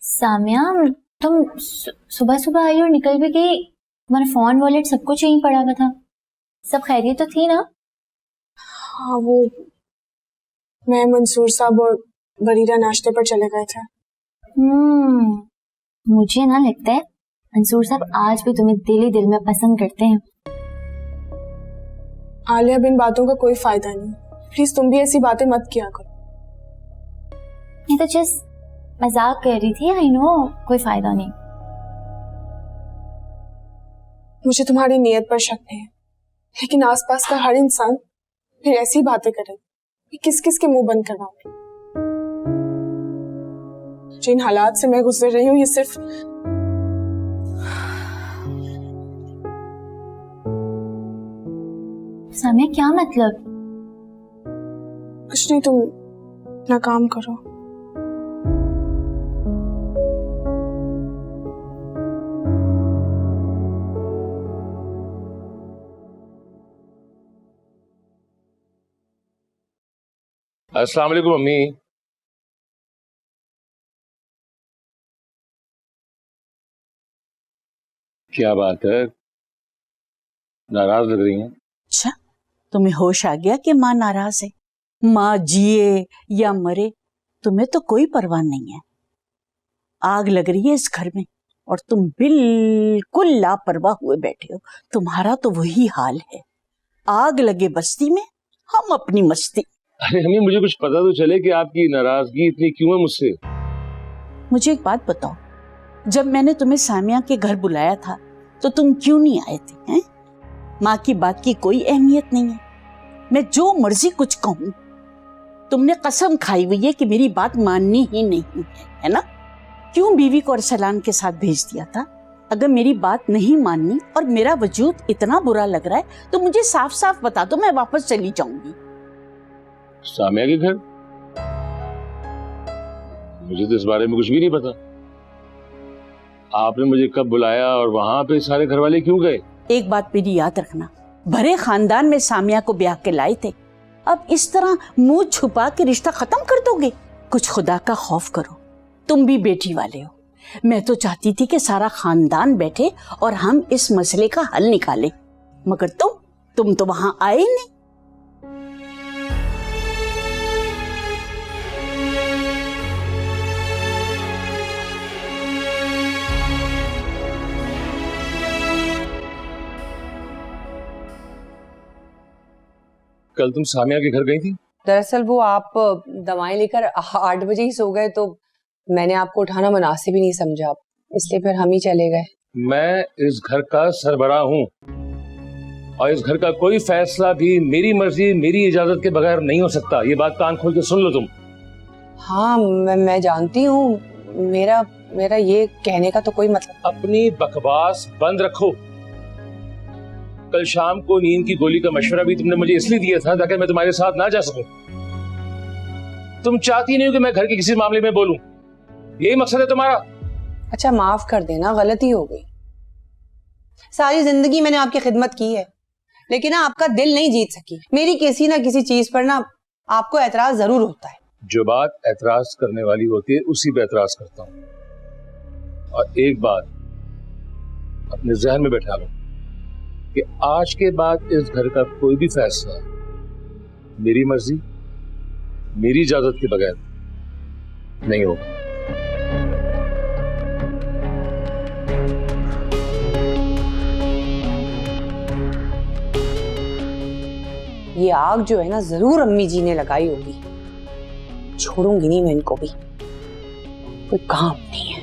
सामिया, तुम सुबह सुबह आई और निकल भी गई। तुम्हारा फोन वॉलेट सब कुछ यहीं पड़ा हुआ था। सब खैरियत तो थी ना? हाँ, वो मैं मंसूर साहब और बरीरा नाश्ते पर चले गए थे। मुझे ना लगता है मंसूर साहब आज भी तुम्हें दिल ही दिल में पसंद करते हैं। आलिया, अब इन बातों का कोई फायदा नहीं। प्लीज तुम भी ऐसी बातें मत किया करो। मैं तो जस्ट मजाक कर रही थी। आई नो कोई फायदा नहीं। मुझे तुम्हारी नीयत पर शक नहीं है, लेकिन आसपास का हर इंसान फिर ऐसी बातें करे, किस किस के मुंह बंद करवाऊंगी। जिन हालात से मैं गुजर रही हूँ, ये सिर्फ सामिया, क्या मतलब? कुछ नहीं, तुम अपना काम करो। अस्सलाम वालेकुम अम्मी। क्या बात है, नाराज लग रही हैं? अच्छा, तुम्हें होश आ गया कि माँ नाराज है? माँ जिए या मरे तुम्हें तो कोई परवाह नहीं है। आग लग रही है इस घर में और तुम बिल्कुल लापरवाह हुए बैठे हो। तुम्हारा तो वही हाल है, आग लगे बस्ती में, हम अपनी मस्ती। अरे अम्मी, मुझे कुछ पता तो चले कि आपकी नाराजगी इतनी क्यों है मुझसे। मुझे एक बात बताओ, जब मैंने तुम्हें सामिया के घर बुलाया था तो तुम क्यों नहीं आए थे? हैं? माँ की बात की कोई अहमियत नहीं है। मैं जो मर्जी कुछ कहूँ, तुमने कसम खाई हुई है कि मेरी बात माननी ही नहीं है ना? क्यों बीवी को अरसलान के साथ भेज दिया था? अगर मेरी बात नहीं माननी और मेरा वजूद इतना बुरा लग रहा है तो मुझे साफ साफ बता दो, मैं वापस चली जाऊंगी। सामिया के घर? मुझे तो इस बारे में कुछ भी नहीं पता। आपने मुझे कब बुलाया और वहां पे सारे घर वाले क्यों गए? एक बात मेरी याद रखना, भरे खानदान में सामिया को ब्याह के लाए थे, अब इस तरह मुंह छुपा के रिश्ता खत्म कर दोगे? कुछ खुदा का खौफ करो, तुम भी बेटी वाले हो। मैं तो चाहती थी कि सारा खानदान बैठे और हम इस मसले का हल निकालें, मगर तुम तो वहां आए ही नहीं। कल तुम सामिया के घर गई थी? दरअसल वो आप दवाएं लेकर 8 बजे ही सो गए, तो मैंने आपको उठाना मुनासिब ही नहीं समझा, इसलिए फिर हम ही चले गए। मैं इस घर का सरबराह हूँ और इस घर का कोई फैसला भी मेरी मर्जी, मेरी इजाजत के बगैर नहीं हो सकता। ये बात कान खोल के सुन लो तुम। हाँ, मैं जानती हूँ, मेरा ये कहने का तो कोई मतलब। अपनी बकवास बंद रखो। कल शाम को नींद की गोली का मशवरा भी तुमने मुझे इसलिए दिया था ताकि मैं तुम्हारे साथ ना जा सकूं। तुम चाहती नहीं हो कि मैं घर के किसी मामले में बोलूं, यही मकसद है तुम्हारा? अच्छा, माफ कर देना, गलती हो गई। सारी जिंदगी मैंने आपकी खिदमत की है, लेकिन ना आपका दिल नहीं जीत सकी। मेरी किसी ना किसी चीज पर ना आपको एतराज जरूर होता है। जो बात एतराज करने वाली होती है उसी पे एतराज करता हूं। और एक बात अपने जहन में बैठा लो कि आज के बाद इस घर का कोई भी फैसला मेरी मर्जी, मेरी इजाजत के बगैर नहीं होगा। ये आग जो है ना, जरूर अम्मी जी ने लगाई होगी। छोड़ूंगी नहीं मैं इनको भी, कोई काम नहीं है।